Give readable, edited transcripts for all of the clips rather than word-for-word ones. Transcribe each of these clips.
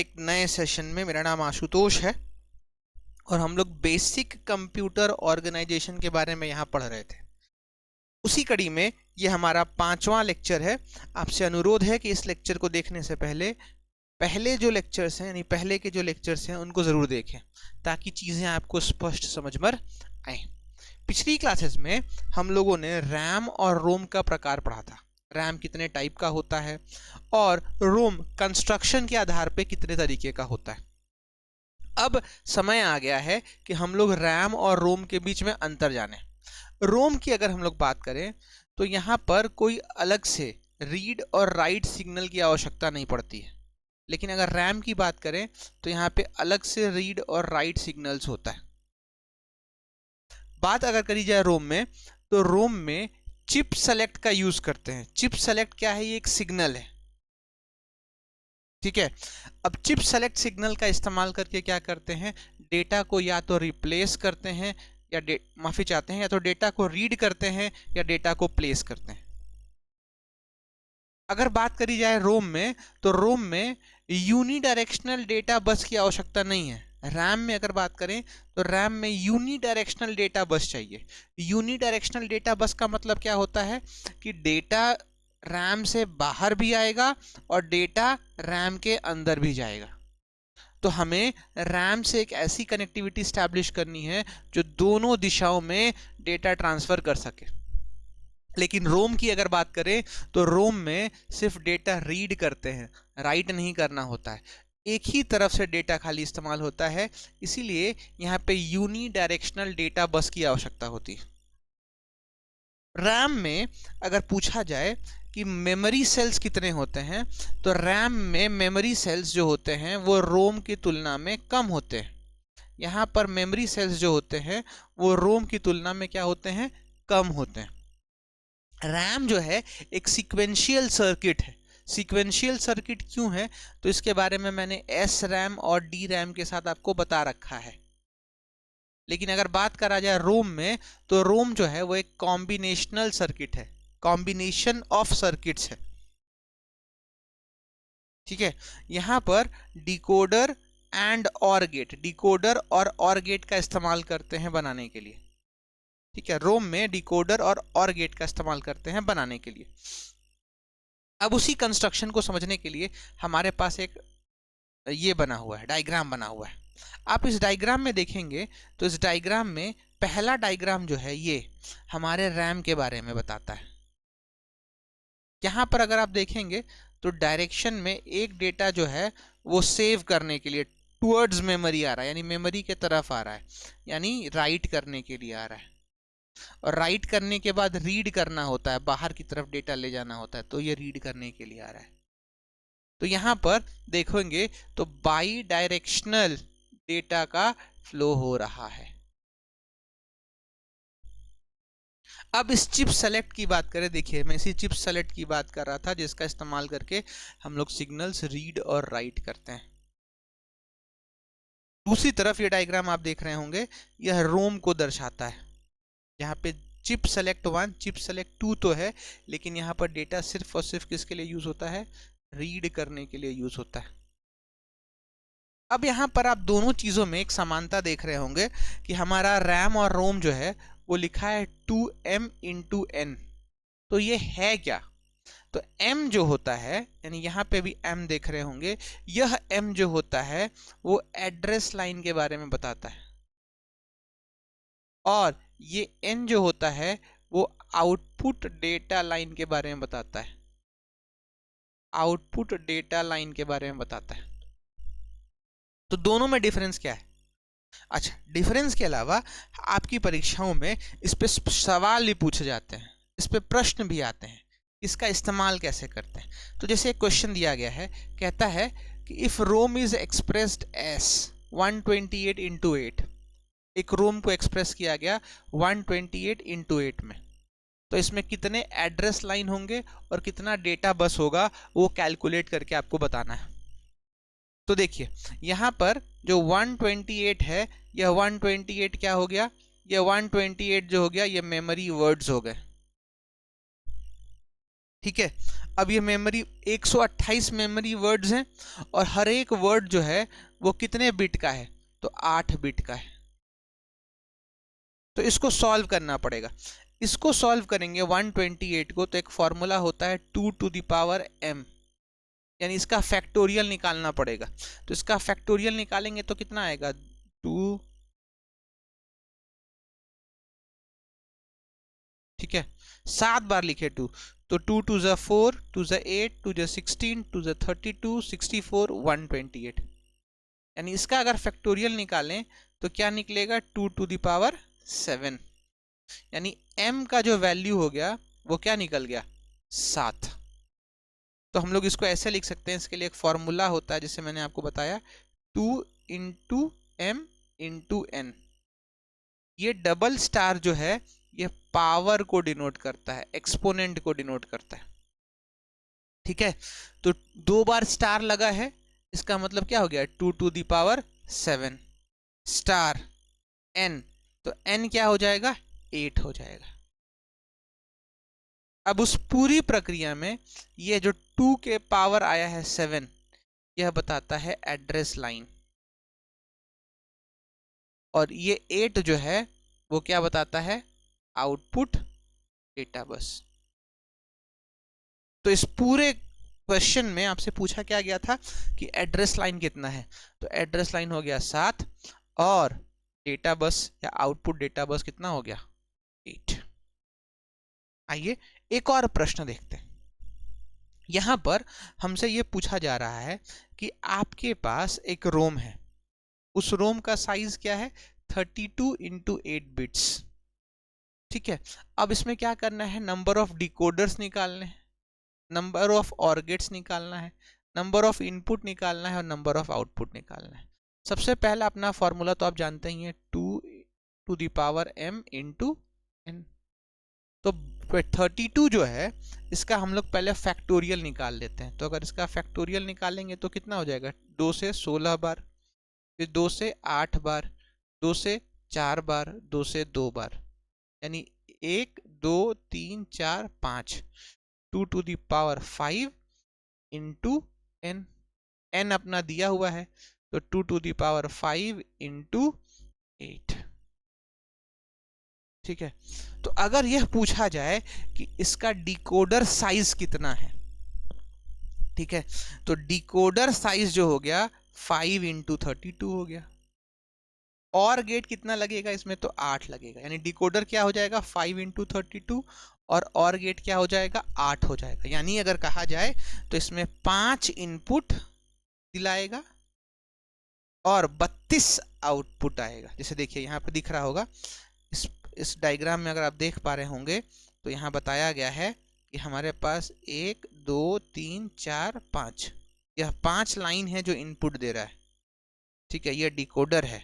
एक नए सेशन में। मेरा नाम आशुतोष है और हम लोग बेसिक कंप्यूटर ऑर्गेनाइजेशन के बारे में यहाँ पढ़ रहे थे। उसी कड़ी में ये हमारा 5वां लेक्चर है। आपसे अनुरोध है कि इस लेक्चर को देखने से पहले पहले जो लेक्चर्स हैं यानी पहले के जो लेक्चर्स हैं उनको ज़रूर देखें ताकि चीज़ें आपको स्पष्ट समझ में आए। पिछली क्लासेस में हम लोगों ने रैम और रोम का प्रकार पढ़ा था। रैम कितने टाइप का होता है और रोम कंस्ट्रक्शन के आधार पे कितने तरीके का होता है। अब समय आ गया है कि हम लोग रैम और रोम के बीच में अंतर जाने। रोम की अगर हम लोग बात करें तो यहाँ पर कोई अलग से रीड और राइट सिग्नल की आवश्यकता नहीं पड़ती है, लेकिन अगर रैम की बात करें तो यहाँ पे अलग से रीड और राइट सिग्नल्स होता है। बात अगर करी जाए रोम में तो रोम में चिप सेलेक्ट का यूज करते हैं। चिप सेलेक्ट क्या है? ये एक सिग्नल है, ठीक है। अब चिप सेलेक्ट सिग्नल का इस्तेमाल करके क्या करते हैं, डेटा को या तो रिप्लेस करते हैं या माफी चाहते हैं, या तो डेटा को रीड करते हैं या डेटा को प्लेस करते हैं। अगर बात करी जाए रोम में तो रोम में यूनिडायरेक्शनल डेटा बस की आवश्यकता नहीं है। रैम में अगर बात करें तो रैम में यूनिडायरेक्शनल डेटा बस चाहिए। यूनिडायरेक्शनल डेटा बस का मतलब क्या होता है कि डेटा रैम से बाहर भी आएगा और डेटा रैम के अंदर भी जाएगा। तो हमें रैम से एक ऐसी कनेक्टिविटी स्टैब्लिश करनी है जो दोनों दिशाओं में डेटा ट्रांसफर कर सके। लेकिन रोम की अगर बात करें तो रोम में सिर्फ डेटा रीड करते हैं, राइट नहीं करना होता है। एक ही तरफ से डेटा खाली इस्तेमाल होता है, इसीलिए यहाँ पे यूनी डायरेक्शनल डेटा बस की आवश्यकता होती है। रैम में अगर पूछा जाए कि मेमोरी सेल्स कितने होते हैं तो रैम में मेमोरी सेल्स जो होते हैं वो रोम की तुलना में कम होते हैं। यहाँ पर मेमोरी सेल्स जो होते हैं वो रोम की तुलना में क्या होते हैं? कम होते हैं। रैम जो है एक सीक्वेंशियल सर्किट है। सीक्वेंशियल सर्किट क्यों है तो इसके बारे में मैंने एस रैम और डी रैम के साथ आपको बता रखा है। लेकिन अगर बात करा जाए रोम में तो रोम जो है वो एक कॉम्बिनेशनल सर्किट है, कॉम्बिनेशन ऑफ सर्किट्स है, ठीक है। यहां पर डिकोडर एंड और गेट, डिकोडर और गेट का इस्तेमाल करते हैं बनाने के लिए, ठीक है। रोम में डिकोडर और गेट का इस्तेमाल करते हैं बनाने के लिए। अब उसी कंस्ट्रक्शन को समझने के लिए हमारे पास एक ये बना हुआ है, डायग्राम बना हुआ है। आप इस डायग्राम में देखेंगे तो इस डायग्राम में पहला डायग्राम जो है ये हमारे रैम के बारे में बताता है। यहाँ पर अगर आप देखेंगे तो डायरेक्शन में एक डेटा जो है वो सेव करने के लिए टुवर्ड्स मेमोरी आ रहा है, यानी मेमोरी के तरफ आ रहा है, यानी राइट करने के लिए आ रहा है। और राइट करने के बाद रीड करना होता है, बाहर की तरफ डेटा ले जाना होता है, तो ये रीड करने के लिए आ रहा है। तो यहाँ पर देखेंगे तो बाई डायरेक्शनल डेटा का फ्लो हो रहा है। अब इस चिप सेलेक्ट की बात करें, देखिए मैं इसी चिप सेलेक्ट की बात कर रहा था जिसका इस्तेमाल करके हम लोग सिग्नल्स रीड और राइट करते हैं। दूसरी तरफ ये डायग्राम आप देख रहे होंगे, यह रोम को दर्शाता है। यहाँ पे चिप सेलेक्ट 1 चिप सेलेक्ट 2 तो है, लेकिन यहाँ पर डेटा सिर्फ और सिर्फ किसके लिए यूज होता है? रीड करने के लिए यूज होता है। अब यहाँ पर आप दोनों चीज़ों में एक समानता देख रहे होंगे कि हमारा रैम और रोम जो है वो लिखा है 2m इंटू n। तो ये है क्या? तो m जो होता है, यानी यहाँ पे भी m देख रहे होंगे, यह m जो होता है वो एड्रेस लाइन के बारे में बताता है, और ये n जो होता है वो आउटपुट डेटा लाइन के बारे में बताता है, आउटपुट डेटा लाइन के बारे में बताता है। तो दोनों में डिफरेंस क्या है? अच्छा, डिफरेंस के अलावा आपकी परीक्षाओं में इस पे सवाल भी पूछे जाते हैं, इस पे प्रश्न भी आते हैं, इसका इस्तेमाल कैसे करते हैं। तो जैसे एक क्वेश्चन दिया गया है, कहता है कि if Rome is expressed as 128 into 8, एक रोम को एक्सप्रेस किया गया 128 इंटू 8 में, तो इसमें कितने एड्रेस लाइन होंगे और कितना डेटा बस होगा वो कैलकुलेट करके आपको बताना है। तो देखिए यहाँ पर जो 128 है, यह 128 क्या हो गया? यह 128 जो हो गया ये मेमोरी वर्ड्स हो गए, ठीक है। अब ये मेमोरी 128 मेमोरी वर्ड्स हैं और हर एक वर्ड जो है वो कितने बिट का है, तो 8 बिट का है। तो इसको सॉल्व करना पड़ेगा। इसको सॉल्व करेंगे 128 को, तो एक फॉर्मूला होता है 2 टू द पावर m, यानी इसका फैक्टोरियल निकालना पड़ेगा। तो इसका फैक्टोरियल निकालेंगे तो कितना आएगा, 2, ठीक है, 7 बार लिखे 2, तो 2 टू ज़ा 4, 2 ज़ा 8, 2 ज़ा 16, 2 ज़ा 32, 64, 128, यानी इसका अगर फैक्टोरियल निकालें तो क्या निकलेगा, 2 टू द पावर 7, यानी m का जो वैल्यू हो गया वो क्या निकल गया, 7। तो हम लोग इसको ऐसे लिख सकते हैं, इसके लिए एक फॉर्मूला होता है जिसे मैंने आपको बताया, 2 इंटू एम इंटू एन। ये डबल स्टार जो है ये पावर को डिनोट करता है, एक्सपोनेंट को डिनोट करता है, ठीक है। तो 2 बार स्टार लगा है, इसका मतलब क्या हो गया, 2 to the power 7 star n, तो n क्या हो जाएगा, 8 हो जाएगा। अब उस पूरी प्रक्रिया में ये जो 2 के पावर आया है 7, यह बताता है एड्रेस लाइन, और ये 8 जो है वो क्या बताता है, आउटपुट डेटा बस। तो इस पूरे क्वेश्चन में आपसे पूछा क्या गया था कि एड्रेस लाइन कितना है, तो एड्रेस लाइन हो गया 7 और डेटा बस या आउटपुट डेटा बस कितना हो गया, 8। आइए एक और प्रश्न देखते हैं। यहां पर हमसे यह पूछा जा रहा है कि आपके पास एक रोम है, उस रोम का साइज क्या है, 32 इंटू 8 बिट्स, ठीक है। अब इसमें क्या करना है, नंबर ऑफ डिकोडर्स निकालने हैं, नंबर ऑफ ऑर गेट्स निकालना है, नंबर ऑफ इनपुट निकालना है और नंबर ऑफ आउटपुट निकालना है। सबसे पहला अपना फॉर्मूला तो आप जानते ही हैं, 2 to the power m into n। तो 32 जो है इसका हम लोग पहले फैक्टोरियल निकाल लेते हैं। तो अगर इसका फैक्टोरियल निकालेंगे तो कितना हो जाएगा, 2 से 16 बार, फिर 2 से 8 बार, 2 से 4 बार, 2 से 2 बार, यानी 1 2 3 4 5, 2 to the power 5 into n, n अपना दिया हुआ है, तो 2 टू द पावर 5 इंटू 8, ठीक है। तो अगर यह पूछा जाए कि इसका डिकोडर साइज कितना है, ठीक है, तो डिकोडर साइज जो हो गया 5 इंटू 32 हो गया, और गेट कितना लगेगा इसमें, तो 8 लगेगा, यानी डिकोडर क्या हो जाएगा 5 इंटू 32 और गेट क्या हो जाएगा 8 हो जाएगा। यानी अगर कहा जाए तो इसमें 5 इनपुट दिलाएगा और 32 आउटपुट आएगा। जैसे देखिए यहाँ पे दिख रहा होगा, इस डायग्राम में अगर आप देख पा रहे होंगे तो यहाँ बताया गया है कि हमारे पास 1 2 3 4 5, यह 5 लाइन है जो इनपुट दे रहा है, ठीक है। यह डिकोडर है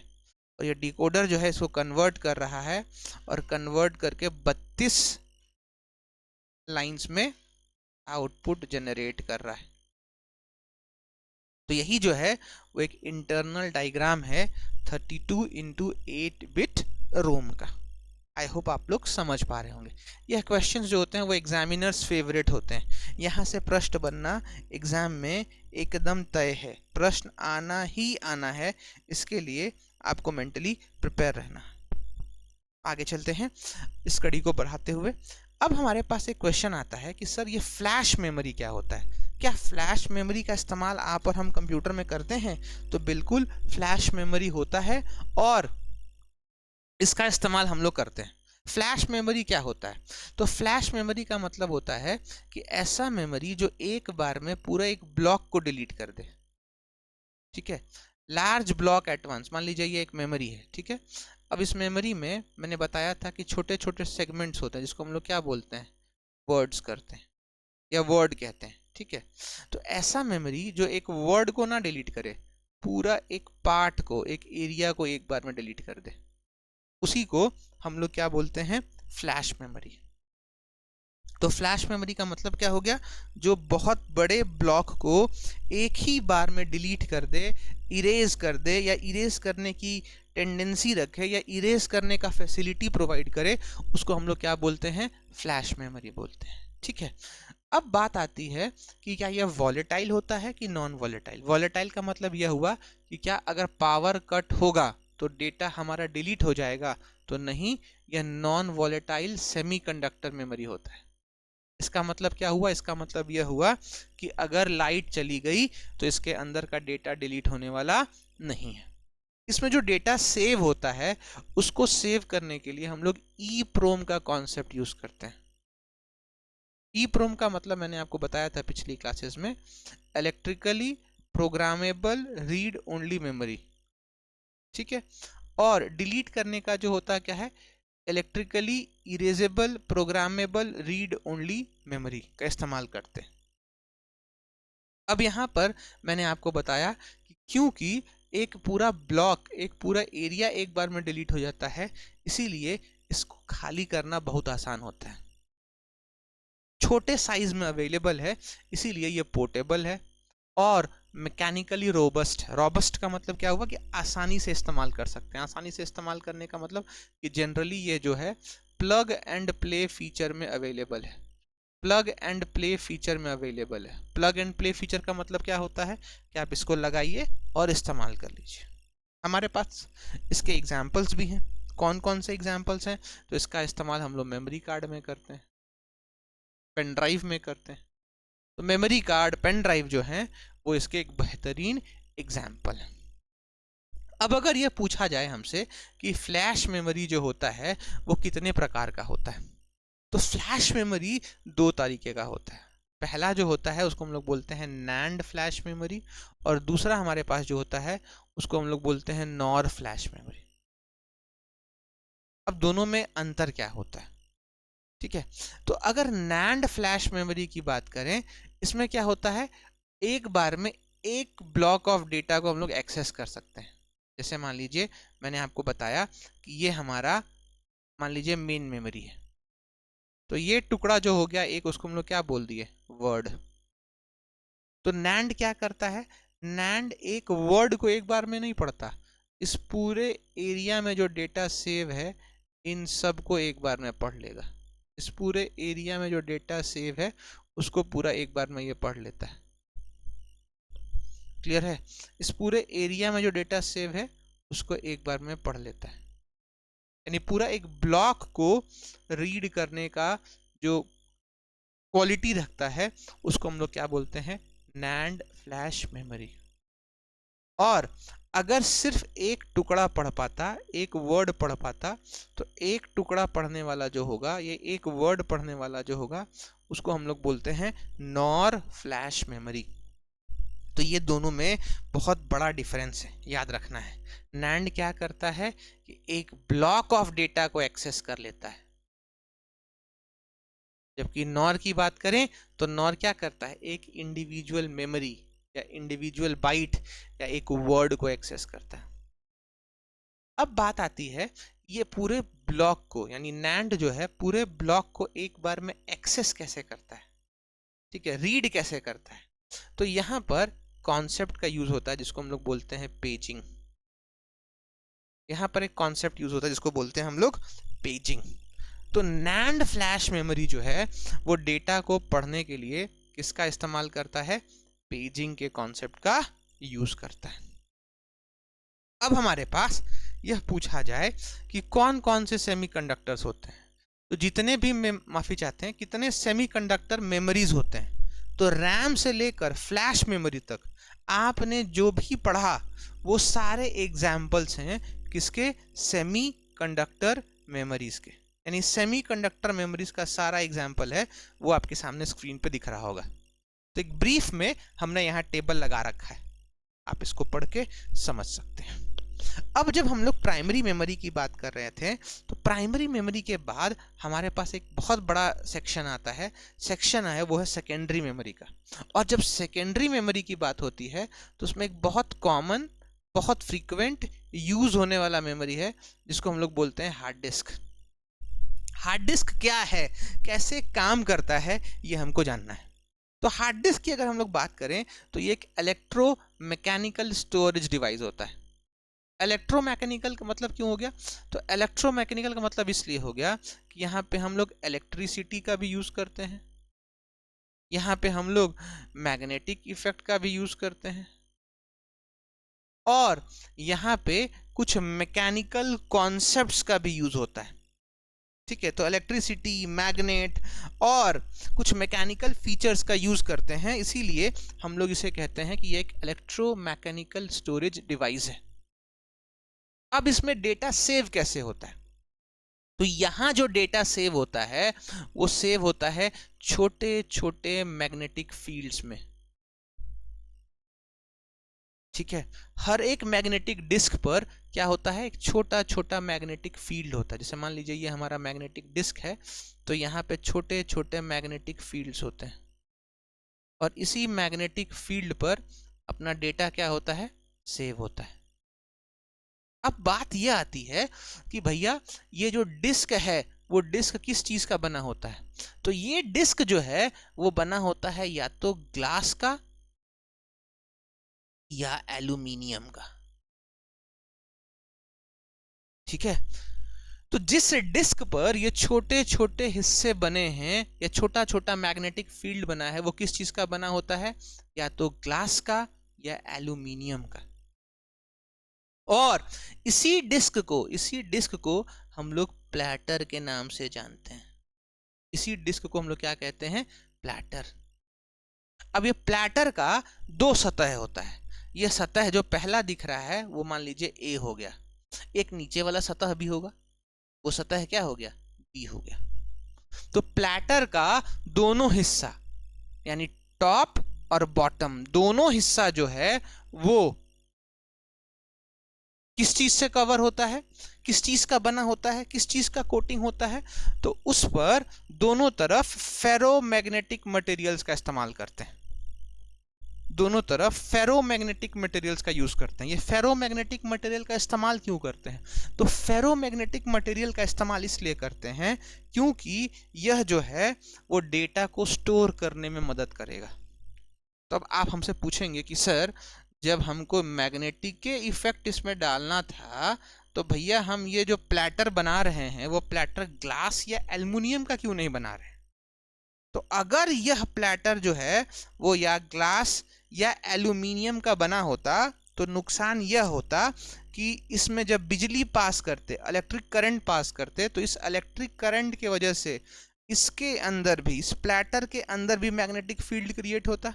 और ये डिकोडर जो है इसको कन्वर्ट कर रहा है और कन्वर्ट करके 32 लाइंस में आउटपुट जनरेट कर रहा है। तो यही जो है वो एक इंटरनल डायग्राम है 32 इंटू 8 बिट रोम का। आई होप आप लोग समझ पा रहे होंगे। यह क्वेश्चंस जो होते हैं वो एग्जामिनर्स फेवरेट होते हैं। यहाँ से प्रश्न बनना एग्जाम में एकदम तय है, प्रश्न आना ही आना है, इसके लिए आपको मेंटली प्रिपेयर रहना। आगे चलते हैं इस कड़ी को बढ़ाते हुए। अब हमारे पास एक क्वेश्चन आता है कि सर ये फ्लैश मेमोरी क्या होता है, क्या फ्लैश मेमोरी का इस्तेमाल आप और हम कंप्यूटर में करते हैं? तो बिल्कुल फ्लैश मेमोरी होता है और इसका इस्तेमाल हम लोग करते हैं। फ्लैश मेमोरी क्या होता है? तो फ्लैश मेमोरी का मतलब होता है कि ऐसा मेमोरी जो एक बार में पूरा एक ब्लॉक को डिलीट कर दे, ठीक है, लार्ज ब्लॉक एट वंस। मान लीजिए ये एक मेमोरी है, ठीक है। अब इस मेमोरी में मैंने बताया था कि छोटे छोटे सेगमेंट्स होते हैं जिसको हम लोग क्या बोलते हैं, वर्ड्स करते हैं या वर्ड कहते हैं, ठीक है। तो ऐसा मेमोरी जो एक वर्ड को ना डिलीट करे, पूरा एक पार्ट को, एक एरिया को एक बार में डिलीट कर दे, उसी को हम लोग क्या बोलते हैं, फ्लैश मेमोरी। तो फ्लैश मेमोरी का मतलब क्या हो गया, जो बहुत बड़े ब्लॉक को एक ही बार में डिलीट कर दे, इरेज कर दे, या इरेज करने की टेंडेंसी रखे, या इरेज करने का फैसिलिटी प्रोवाइड करे, उसको हम लोग क्या बोलते हैं, फ्लैश मेमोरी बोलते हैं, ठीक है। अब बात आती है कि क्या यह वॉलेटाइल होता है कि नॉन वॉलेटाइल। वॉलेटाइल का मतलब यह हुआ कि क्या अगर पावर कट होगा तो डेटा हमारा डिलीट हो जाएगा, तो नहीं, यह नॉन वॉलेटाइल सेमीकंडक्टर मेमोरी होता है। इसका मतलब क्या हुआ? इसका मतलब यह हुआ कि अगर लाइट चली गई तो इसके अंदर का डेटा डिलीट होने वाला नहीं है। इसमें जो डेटा सेव होता है उसको सेव करने के लिए हम लोग ईप्रोम का कॉन्सेप्ट यूज करते हैं। ईप्रोम का मतलब मैंने आपको बताया था पिछली क्लासेस में, electrically programmable read only memory, ठीक है। और डिलीट करने का जो होता है क्या है, electrically erasable programmable read only memory का इस्तेमाल करते हैं। अब यहाँ पर मैंने आपको बताया कि क्योंकि एक पूरा ब्लॉक, एक पूरा एरिया एक बार में डिलीट हो जाता है, इसीलिए इसको खाली करना बहुत आसान होता है। छोटे साइज में अवेलेबल है, इसीलिए ये पोर्टेबल है और मैकेनिकली रोबस्ट है। रोबस्ट का मतलब क्या हुआ कि आसानी से इस्तेमाल कर सकते हैं। आसानी से इस्तेमाल करने का मतलब कि जनरली ये जो है प्लग एंड प्ले फीचर में अवेलेबल है। प्लग एंड प्ले फीचर में अवेलेबल है। प्लग एंड प्ले फीचर का मतलब क्या होता है कि आप इसको लगाइए और इस्तेमाल कर लीजिए। हमारे पास इसके एग्जाम्पल्स भी हैं। कौन कौन से एग्जाम्पल्स हैं? तो इसका इस्तेमाल हम लोग मेमोरी कार्ड में करते हैं, पेन ड्राइव में करते हैं। तो मेमोरी कार्ड, पेन ड्राइव जो है वो इसके एक बेहतरीन एग्जाम्पल है। अब अगर ये पूछा जाए हमसे कि फ्लैश मेमोरी जो होता है वो कितने प्रकार का होता है, तो फ्लैश मेमोरी दो तरीके का होता है। पहला जो होता है उसको हम लोग बोलते हैं नैंड फ्लैश मेमोरी, और दूसरा हमारे पास जो होता है उसको हम लोग बोलते हैं नॉर फ्लैश मेमोरी। अब दोनों में अंतर क्या होता है, ठीक है। तो अगर नैंड फ्लैश मेमोरी की बात करें, इसमें क्या होता है, एक बार में एक ब्लॉक ऑफ डेटा को हम लोग एक्सेस कर सकते हैं। जैसे मान लीजिए मैंने आपको बताया कि ये हमारा, मान लीजिए मेन मेमोरी है, तो ये टुकड़ा जो हो गया एक, उसको हम लोग क्या बोल दिए, वर्ड। तो नैंड क्या करता है, नैंड एक वर्ड को एक बार में नहीं पढ़ता, इस पूरे एरिया में जो डेटा सेव है इन सब को एक बार में पढ़ लेगा। इस पूरे एरिया में जो डेटा सेव है उसको पूरा एक बार में ये पढ़ लेता है। क्लियर है? इस पूरे एरिया में जो डेटा सेव है उसको एक बार में पढ़ लेता है, यानी पूरा एक ब्लॉक को रीड करने का जो क्वालिटी रखता है उसको हम लोग क्या बोलते हैं, नैंड फ्लैश मेमोरी। और अगर सिर्फ एक टुकड़ा पढ़ पाता, एक वर्ड पढ़ पाता, तो एक टुकड़ा पढ़ने वाला जो होगा, ये एक वर्ड पढ़ने वाला जो होगा, उसको हम लोग बोलते हैं नॉर फ्लैश मेमोरी। तो ये दोनों में बहुत बड़ा डिफरेंस है, याद रखना है। नैंड क्या करता है कि एक ब्लॉक ऑफ डेटा को एक्सेस कर लेता है, जबकि नॉर की बात करें तो नॉर क्या करता है, एक इंडिविजुअल मेमोरी या इंडिविजुअल बाइट या एक वर्ड को एक्सेस करता है। अब बात आती है ये पूरे ब्लॉक को, यानी नैंड जो है पूरे ब्लॉक को एक बार में एक्सेस कैसे करता है, ठीक है, रीड कैसे करता है। तो यहां पर कॉन्सेप्ट का यूज होता है जिसको हम लोग बोलते हैं पेजिंग। यहां पर एक कॉन्सेप्ट यूज होता है जिसको बोलते हैं हम लोग पेजिंग। तो नैंड फ्लैश मेमोरी जो है वो डेटा को पढ़ने के लिए किसका इस्तेमाल करता है, पेजिंग के कॉन्सेप्ट का यूज करता है। अब हमारे पास यह पूछा जाए कि कौन कौन से सेमीकंडक्टर्स होते हैं, तो जितने भी, माफी चाहते हैं, कितने सेमीकंडक्टर मेमोरीज होते हैं, तो रैम से लेकर फ्लैश मेमोरी तक आपने जो भी पढ़ा वो सारे एग्जाम्पल्स हैं किसके, सेमीकंडक्टर मेमोरीज के। यानी सेमीकंडक्टर मेमोरीज का सारा एग्जाम्पल है वो आपके सामने स्क्रीन पे दिख रहा होगा। तो एक ब्रीफ में हमने यहाँ टेबल लगा रखा है, आप इसको पढ़ के समझ सकते हैं। अब जब हम लोग प्राइमरी मेमोरी की बात कर रहे थे, तो प्राइमरी मेमोरी के बाद हमारे पास एक बहुत बड़ा सेक्शन आता है, सेक्शन है वो है सेकेंडरी मेमोरी का। और जब सेकेंडरी मेमोरी की बात होती है तो उसमें एक बहुत कॉमन, बहुत फ्रीक्वेंट यूज होने वाला मेमोरी है जिसको हम लोग बोलते हैं हार्ड डिस्क। हार्ड डिस्क क्या है, कैसे काम करता है, ये हमको जानना है। तो हार्ड डिस्क की अगर हम लोग बात करें तो ये एक इलेक्ट्रोमैकेनिकल स्टोरेज डिवाइस होता है। इलेक्ट्रोमैकेनिकल का मतलब क्यों हो गया, तो इलेक्ट्रोमैकेनिकल का मतलब इसलिए हो गया कि यहाँ पे हम लोग इलेक्ट्रिसिटी का भी यूज करते हैं, यहाँ पे हम लोग मैग्नेटिक इफेक्ट का भी यूज करते हैं, और यहाँ पे कुछ मैकेनिकल कॉन्सेप्ट्स का भी यूज होता है। ठीक है, तो इलेक्ट्रिसिटी, मैग्नेट और कुछ मैकेनिकल फीचर्स का यूज करते हैं, इसीलिए हम लोग इसे कहते हैं कि ये एक इलेक्ट्रोमैकेनिकल स्टोरेज डिवाइस है। अब इसमें डेटा सेव कैसे होता है? तो यहां जो डेटा सेव होता है वो सेव होता है छोटे छोटे मैग्नेटिक फील्ड्स में। ठीक है, हर एक मैग्नेटिक डिस्क पर क्या होता है, एक छोटा छोटा मैग्नेटिक फील्ड होता है। जैसे मान लीजिए ये हमारा मैग्नेटिक डिस्क है, तो यहाँ पे छोटे छोटे मैग्नेटिक फील्ड्स होते हैं, और इसी मैग्नेटिक फील्ड पर अपना डेटा क्या होता है, सेव होता है। अब बात यह आती है कि भैया ये जो डिस्क है वो डिस्क किस चीज का बना होता है? तो ये डिस्क जो है वो बना होता है या तो ग्लास का या एल्यूमिनियम का। ठीक है, तो जिस डिस्क पर ये छोटे छोटे हिस्से बने हैं या छोटा छोटा मैग्नेटिक फील्ड बना है वो किस चीज का बना होता है, या तो ग्लास का या एल्यूमिनियम का। और इसी डिस्क को हम लोग प्लैटर के नाम से जानते हैं। इसी डिस्क को हम लोग क्या कहते हैं, प्लैटर। अब ये प्लैटर का दो सतह होता है। ये सतह जो पहला दिख रहा है वो मान लीजिए ए हो गया, एक नीचे वाला सतह भी होगा, वो सतह क्या हो गया, बी हो गया। तो प्लैटर का दोनों हिस्सा यानी टॉप और बॉटम दोनों हिस्सा जो है वो किस चीज से कवर होता है, किस चीज का बना होता है, किस चीज का कोटिंग होता है? तो उस पर दोनों तरफ फेरोमैग्नेटिक मटेरियल्स का इस्तेमाल करते हैं। दोनों तरफ फेरोमैग्नेटिक मटेरियल्स का यूज करते हैं। ये फेरोमैग्नेटिक मटेरियल का इस्तेमाल क्यों करते हैं? तो फेरोमैग्नेटिक मटेरियल का इस्तेमाल इसलिए करते हैं क्योंकि यह जो है वो डेटा को स्टोर करने में मदद करेगा। तो अब आप हमसे पूछेंगे कि सर जब हमको मैग्नेटिक के इफेक्ट इसमें डालना था तो भैया हम ये जो प्लैटर बना रहे हैं वो प्लैटर ग्लास या एल्युमिनियम का क्यों नहीं बना रहे? तो अगर यह प्लैटर जो है वो या ग्लास या एल्युमिनियम का बना होता तो नुकसान यह होता कि इसमें जब बिजली पास करते, इलेक्ट्रिक करंट पास करते, तो इस इलेक्ट्रिक करंट की वजह से इसके अंदर भी, इस प्लैटर के अंदर भी मैग्नेटिक फील्ड क्रिएट होता,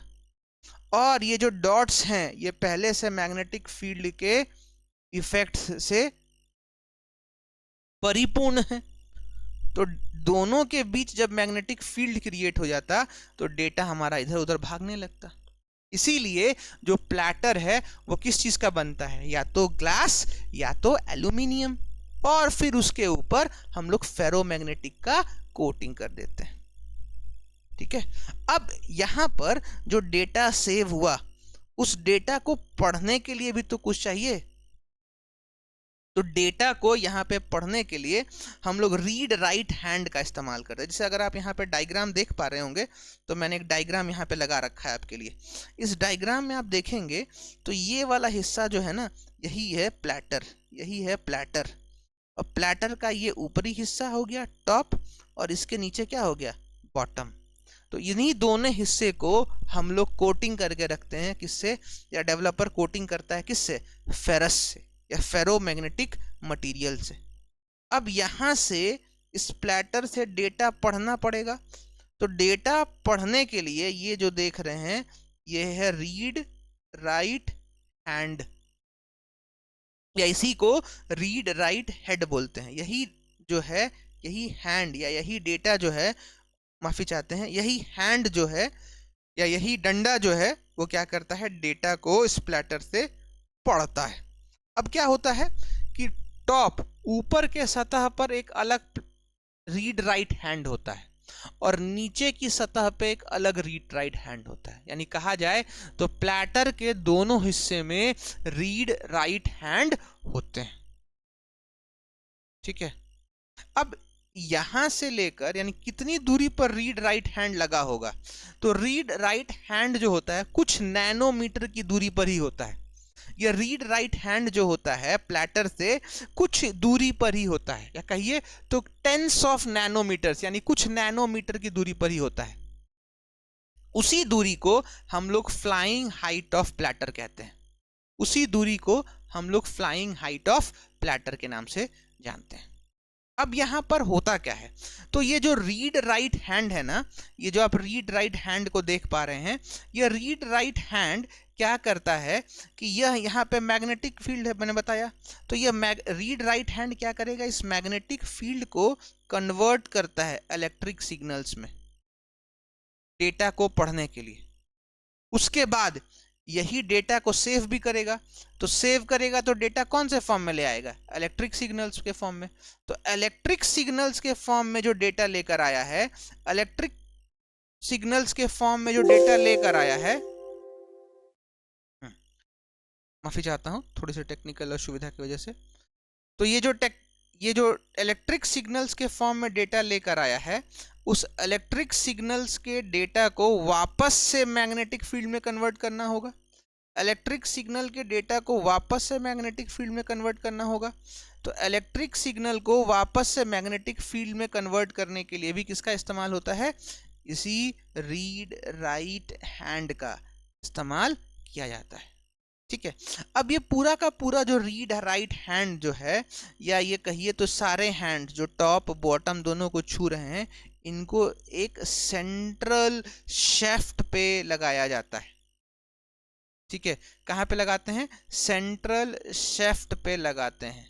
और ये जो डॉट्स हैं ये पहले से मैग्नेटिक फील्ड के इफेक्ट से परिपूर्ण है। तो दोनों के बीच जब मैग्नेटिक फील्ड क्रिएट हो जाता तो डेटा हमारा इधर उधर भागने लगता। इसीलिए जो प्लैटर है वो किस चीज का बनता है, या तो ग्लास या तो एल्यूमिनियम, और फिर उसके ऊपर हम लोग फेरोमैग्नेटिक का कोटिंग कर देते हैं। ठीक है, अब यहां पर जो डेटा सेव हुआ उस डेटा को पढ़ने के लिए भी तो कुछ चाहिए। तो डेटा को यहाँ पे पढ़ने के लिए हम लोग रीड राइट हैंड का इस्तेमाल करते हैं। जैसे अगर आप यहाँ पे डायग्राम देख पा रहे होंगे तो मैंने एक डायग्राम यहाँ पे लगा रखा है आपके लिए। इस डायग्राम में आप देखेंगे तो ये वाला हिस्सा जो है ना यही है प्लैटर, यही है प्लैटर। और प्लैटर का ये ऊपरी हिस्सा हो गया टॉप, और इसके नीचे क्या हो गया, बॉटम। तो इन्हीं दोनों हिस्से को हम लोग कोटिंग करके रखते हैं, किससे, या डेवलपर कोटिंग करता है किससे, फेरस से या फेरोमैग्नेटिक मटेरियल से। अब यहां से इस प्लैटर से डेटा पढ़ना पड़ेगा। तो डेटा पढ़ने के लिए ये जो देख रहे हैं ये है रीड राइट हैंड, या इसी को रीड राइट हेड बोलते हैं। यही जो है, यही हैंड या यही डेटा जो है, माफी चाहते हैं, यही हैंड जो है या यही डंडा जो है वो क्या करता है, डेटा को इस प्लैटर से पढ़ता है। अब क्या होता है कि टॉप ऊपर के सतह पर एक अलग रीड राइट हैंड होता है और नीचे की सतह पे एक अलग रीड राइट हैंड होता है। यानी कहा जाए तो प्लैटर के दोनों हिस्से में रीड राइट हैंड होते हैं। ठीक है, अब यहां से लेकर यानी कितनी दूरी पर रीड राइट हैंड लगा होगा, तो रीड राइट हैंड जो होता है कुछ नैनोमीटर की दूरी पर ही होता है। यह रीड राइट हैंड जो होता है प्लैटर से कुछ दूरी पर ही होता है, या कहिए तो टेंस ऑफ नैनोमीटर्स यानी कुछ नैनोमीटर की दूरी पर ही होता है। उसी दूरी को हम लोग फ्लाइंग हाइट ऑफ प्लैटर कहते हैं। उसी दूरी को हम लोग फ्लाइंग हाइट ऑफ प्लैटर के नाम से जानते हैं। अब यहां पर होता क्या है, तो ये जो रीड राइट हैंड है ना, ये जो आप रीड राइट हैंड को देख पा रहे हैं, ये रीड राइट हैंड क्या करता है कि यह यहाँ पे मैग्नेटिक फील्ड है, मैंने बताया। तो ये रीड राइट हैंड क्या करेगा, इस मैग्नेटिक फील्ड को कन्वर्ट करता है इलेक्ट्रिक सिग्नल्स में, डेटा को पढ़ने के लिए। उसके बाद यही डेटा को सेव भी करेगा। तो सेव करेगा तो डेटा कौन से फॉर्म में ले आएगा, इलेक्ट्रिक सिग्नल्स के फॉर्म में। तो इलेक्ट्रिक सिग्नल्स के फॉर्म में जो डेटा लेकर आया है, इलेक्ट्रिक सिग्नल्स के फॉर्म में जो डेटा लेकर आया है, माफी चाहता हूं थोड़ी सी टेक्निकल असुविधा की वजह से। तो ये जो इलेक्ट्रिक सिग्नल्स के फॉर्म में डेटा लेकर आया है, उस इलेक्ट्रिक सिग्नल्स के डेटा को वापस से मैग्नेटिक फील्ड में कन्वर्ट करना होगा। इलेक्ट्रिक सिग्नल के डेटा को वापस से मैग्नेटिक फील्ड में कन्वर्ट करना होगा। तो इलेक्ट्रिक सिग्नल को वापस से मैग्नेटिक फील्ड में कन्वर्ट करने के लिए भी किसका इस्तेमाल होता है, इसी रीड राइट हैंड का इस्तेमाल किया जाता है। ठीक है, अब ये पूरा का पूरा जो रीड राइट हैंड जो है, या ये कहिए तो सारे हैंड जो टॉप बॉटम दोनों को छू रहे हैं, इनको एक सेंट्रल शेफ्ट पे लगाया जाता है। ठीक है, कहाँ पे लगाते हैं, सेंट्रल शेफ्ट पे लगाते हैं।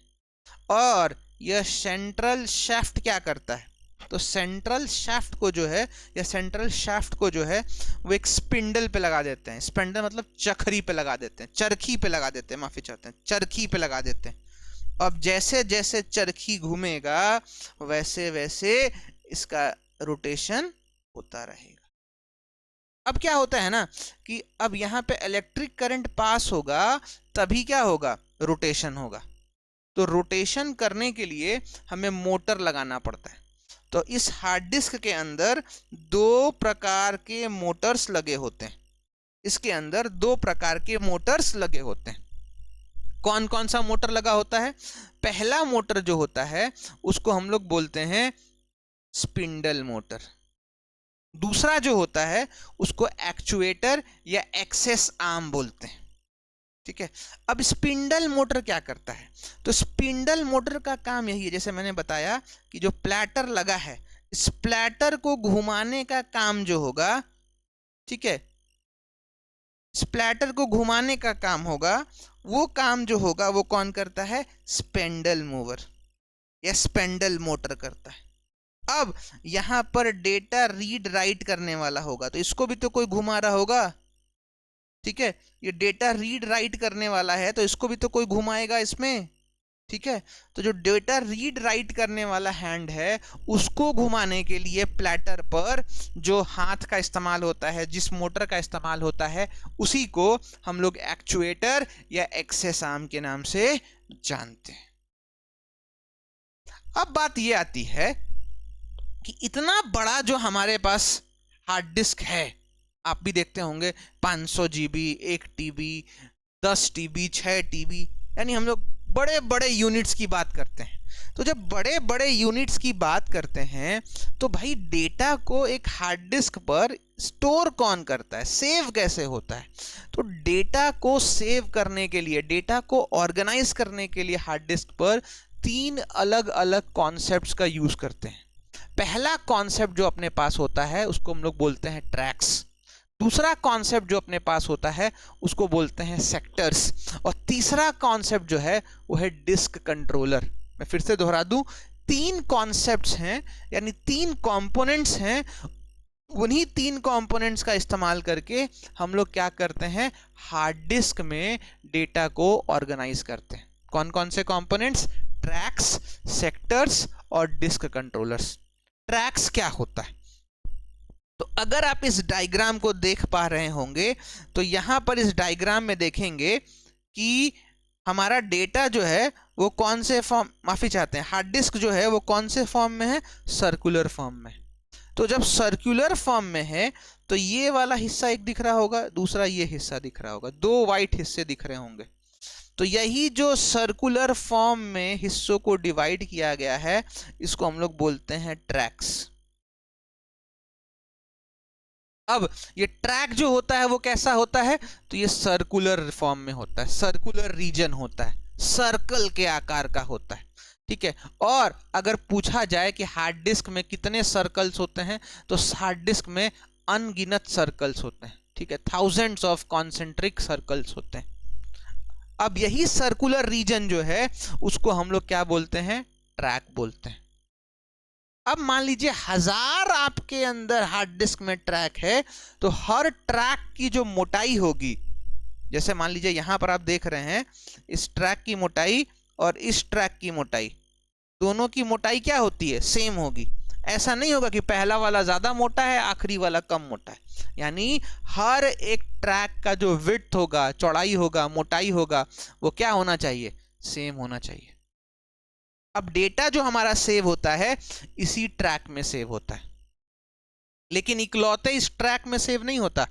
और यह सेंट्रल शेफ्ट क्या करता है, तो सेंट्रल शाफ्ट को जो है, या सेंट्रल शाफ्ट को जो है, वो एक स्पिंडल पे लगा देते हैं। स्पिंडल मतलब चखरी पे लगा देते हैं, चरखी पे लगा देते हैं, माफी चाहते हैं, चरखी पे लगा देते हैं। अब जैसे जैसे चरखी घूमेगा वैसे वैसे इसका रोटेशन होता रहेगा। अब क्या होता है ना कि अब यहाँ पे इलेक्ट्रिक करंट पास होगा, तभी क्या होगा, रोटेशन होगा। तो रोटेशन करने के लिए हमें मोटर लगाना पड़ता है। तो इस हार्ड डिस्क के अंदर दो प्रकार के मोटर्स लगे होते हैं। इसके अंदर दो प्रकार के मोटर्स लगे होते हैं। कौन कौन सा मोटर लगा होता है, पहला मोटर जो होता है उसको हम लोग बोलते हैं स्पिंडल मोटर। दूसरा जो होता है उसको एक्चुएटर या एक्सेस आर्म बोलते हैं। ठीक है, अब स्पिंडल मोटर क्या करता है, तो स्पिंडल मोटर का काम यही है, जैसे मैंने बताया कि जो प्लैटर लगा है, इस प्लैटर को घुमाने का काम जो होगा, ठीक है, इस प्लैटर को घुमाने का काम होगा, वो काम जो होगा वो कौन करता है, स्पिंडल मूवर या स्पिंडल मोटर करता है। अब यहां पर डेटा रीड राइट करने वाला होगा, तो इसको भी तो कोई घुमा रहा होगा। ठीक है, ये डेटा रीड राइट करने वाला है, तो इसको भी तो कोई घुमाएगा इसमें। ठीक है, तो जो डेटा रीड राइट करने वाला हैंड है, उसको घुमाने के लिए प्लैटर पर जो हाथ का इस्तेमाल होता है, जिस मोटर का इस्तेमाल होता है, उसी को हम लोग एक्चुएटर या एक्सेस आर्म के नाम से जानते हैं। अब बात ये आती है कि इतना बड़ा जो हमारे पास हार्ड डिस्क है, आप भी देखते होंगे 500 GB, 1 TB, 10 TB, 6 TB, यानी हम लोग बड़े बड़े यूनिट्स की बात करते हैं। तो जब बड़े बड़े यूनिट्स की बात करते हैं तो भाई डेटा को एक हार्ड डिस्क पर स्टोर कौन करता है, सेव कैसे होता है। तो डेटा को सेव करने के लिए, डेटा को ऑर्गेनाइज करने के लिए हार्ड डिस्क पर 3 अलग अलग कॉन्सेप्ट्स का यूज करते हैं। पहला कॉन्सेप्ट जो अपने पास होता है उसको हम लोग बोलते हैं ट्रैक्स। दूसरा कॉन्सेप्ट जो अपने पास होता है उसको बोलते हैं सेक्टर्स। और तीसरा कॉन्सेप्ट जो है वो है डिस्क कंट्रोलर। मैं फिर से दोहरा दूं, 3 कॉन्सेप्ट्स हैं, यानी 3 कंपोनेंट्स हैं। उन्हीं 3 कंपोनेंट्स का इस्तेमाल करके हम लोग क्या करते हैं, हार्ड डिस्क में डेटा को ऑर्गेनाइज करते हैं। कौन कौन से कंपोनेंट्स, ट्रैक्स, सेक्टर्स और डिस्क कंट्रोलर्स। ट्रैक्स क्या होता है, तो अगर आप इस डायग्राम को देख पा रहे होंगे तो यहां पर इस डायग्राम में देखेंगे कि हमारा डेटा जो है वो कौन से फॉर्म, माफी चाहते हैं, हार्ड डिस्क जो है वो कौन से फॉर्म में है, सर्कुलर फॉर्म में। तो जब सर्कुलर फॉर्म में है तो ये वाला हिस्सा एक दिख रहा होगा, दूसरा ये हिस्सा दिख रहा होगा, 2 वाइट हिस्से दिख रहे होंगे। तो यही जो सर्कुलर फॉर्म में हिस्सों को डिवाइड किया गया है, इसको हम लोग बोलते हैं ट्रैक्स। अब ये ट्रैक जो होता है वो कैसा होता है, तो ये सर्कुलर फॉर्म में होता है, सर्कुलर रीजन होता है, सर्कल के आकार का होता है, ठीक है। और अगर पूछा जाए कि हार्ड डिस्क में कितने सर्कल्स होते हैं, तो हार्ड डिस्क में अनगिनत सर्कल्स होते हैं, ठीक है, थाउजेंड्स ऑफ कॉन्सेंट्रिक सर्कल्स होते हैं। अब यही सर्कुलर रीजन जो है उसको हम लोग क्या बोलते हैं, ट्रैक बोलते हैं। अब मान लीजिए 1000 आपके अंदर हार्ड डिस्क में ट्रैक है, तो हर ट्रैक की जो मोटाई होगी, जैसे मान लीजिए यहां पर आप देख रहे हैं, इस ट्रैक की मोटाई और इस ट्रैक की मोटाई, दोनों की मोटाई क्या होती है, सेम होगी। ऐसा नहीं होगा कि पहला वाला ज्यादा मोटा है आखिरी वाला कम मोटा है, यानी हर एक ट्रैक का जो विड्थ होगा, चौड़ाई होगा, मोटाई होगा, वो क्या होना चाहिए, सेम होना चाहिए। अब डेटा जो हमारा सेव होता है इसी ट्रैक में सेव होता है, लेकिन इकलौते इस ट्रैक में सेव नहीं होता।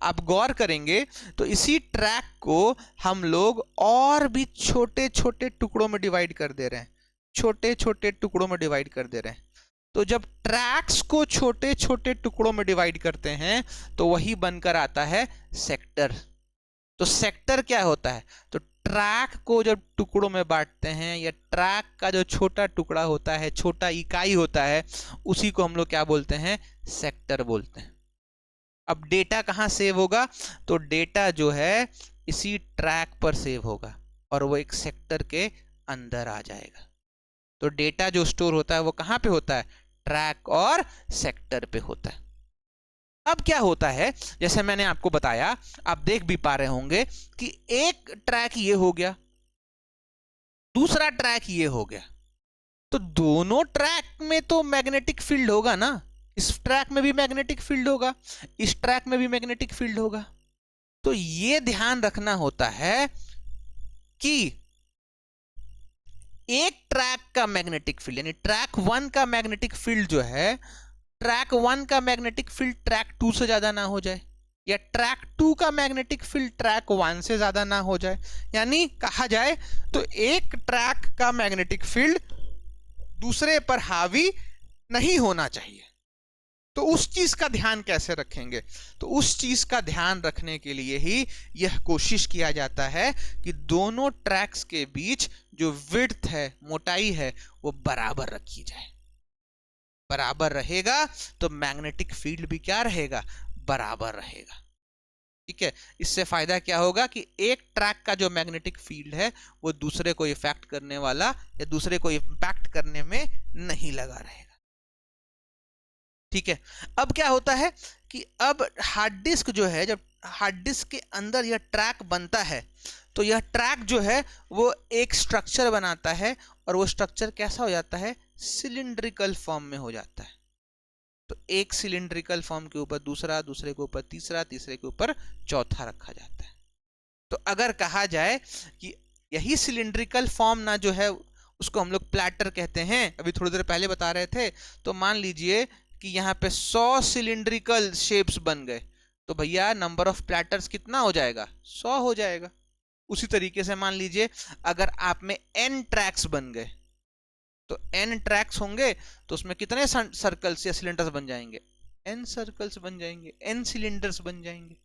आप गौर करेंगे तो इसी ट्रैक को हम लोग और भी छोटे छोटे टुकड़ों में डिवाइड कर दे रहे हैं, छोटे छोटे टुकड़ों में डिवाइड कर दे रहे हैं। तो जब ट्रैक्स को छोटे छोटे टुकड़ों में डिवाइड करते हैं तो वही बनकर आता है सेक्टर। तो सेक्टर क्या होता है, तो ट्रैक को जब टुकड़ों में बांटते हैं, या ट्रैक का जो छोटा टुकड़ा होता है, छोटा इकाई होता है, उसी को हम लोग क्या बोलते हैं, सेक्टर बोलते हैं। अब डेटा कहाँ सेव होगा, तो डेटा जो है इसी ट्रैक पर सेव होगा और वो एक सेक्टर के अंदर आ जाएगा। तो डेटा जो स्टोर होता है वो कहाँ पे होता है, ट्रैक और सेक्टर पे होता है। अब क्या होता है, जैसे मैंने आपको बताया, आप देख भी पा रहे होंगे कि एक ट्रैक ये हो गया, दूसरा ट्रैक ये हो गया, तो दोनों ट्रैक में तो मैग्नेटिक फील्ड होगा ना, इस ट्रैक में भी मैग्नेटिक फील्ड होगा, इस ट्रैक में भी मैग्नेटिक फील्ड होगा। तो ये ध्यान रखना होता है कि एक ट्रैक का मैग्नेटिक फील्ड, यानी ट्रैक 1 का मैग्नेटिक फील्ड जो है, ट्रैक 1 का मैग्नेटिक फील्ड ट्रैक 2 से ज्यादा ना हो जाए, या ट्रैक 2 का मैग्नेटिक फील्ड ट्रैक 1 से ज्यादा ना हो जाए। यानी कहा जाए तो एक ट्रैक का मैग्नेटिक फील्ड दूसरे पर हावी नहीं होना चाहिए। तो उस चीज का ध्यान कैसे रखेंगे, तो उस चीज का ध्यान रखने के लिए ही यह कोशिश किया जाता है कि दोनों ट्रैक्स के बीच जो विड्थ है, मोटाई है, वो बराबर रखी जाए। बराबर रहेगा तो मैग्नेटिक फील्ड भी क्या रहेगा, बराबर रहेगा, ठीक है। इससे फायदा क्या होगा कि एक ट्रैक का जो मैग्नेटिक फील्ड है वो दूसरे को इफेक्ट करने वाला या दूसरे को इंपैक्ट करने में नहीं लगा रहेगा, ठीक है। अब क्या होता है कि अब हार्ड डिस्क जो है, जब हार्ड डिस्क के अंदर यह ट्रैक बनता है, तो यह ट्रैक जो है वो एक स्ट्रक्चर बनाता है, और वो स्ट्रक्चर कैसा हो जाता है, सिलिंड्रिकल फॉर्म में हो जाता है। तो एक सिलिंड्रिकल फॉर्म के ऊपर दूसरा, दूसरे के ऊपर तीसरा, तीसरे के ऊपर चौथा रखा जाता है। तो अगर कहा जाए कि यही सिलिंड्रिकल फॉर्म ना जो है उसको हम लोग प्लैटर कहते हैं, अभी थोड़ी देर पहले बता रहे थे, तो मान लीजिए कि यहाँ पे 100 सिलिंड्रिकल शेप्स बन गए, तो भैया नंबर ऑफ प्लैटर्स कितना हो जाएगा, 100 हो जाएगा। उसी तरीके से मान लीजिए अगर आप में n ट्रैक्स बन गए, तो n ट्रैक्स होंगे तो उसमें कितने सर्कल्स या सिलेंडर्स बन जाएंगे, n सर्कल्स बन जाएंगे, n सिलेंडर्स बन जाएंगे।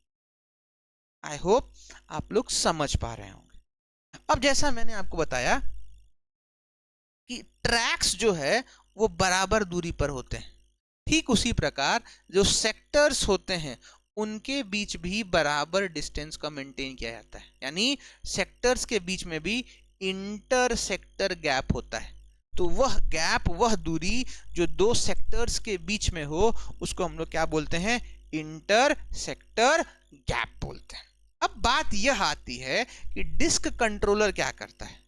आई होप आप लोग समझ पा रहे होंगे। अब जैसा मैंने आपको बताया कि ट्रैक्स जो है वो बराबर दूरी पर होते हैं, ठीक उसी प्रकार जो सेक्टर्स होते हैं उनके बीच भी बराबर डिस्टेंस का मेंटेन किया जाता है। यानी सेक्टर्स के बीच में भी इंटर सेक्टर गैप होता है। तो वह गैप, वह दूरी जो दो सेक्टर्स के बीच में हो, उसको हम लोग क्या बोलते हैं, इंटर सेक्टर गैप बोलते हैं। अब बात यह आती है कि डिस्क कंट्रोलर क्या करता है,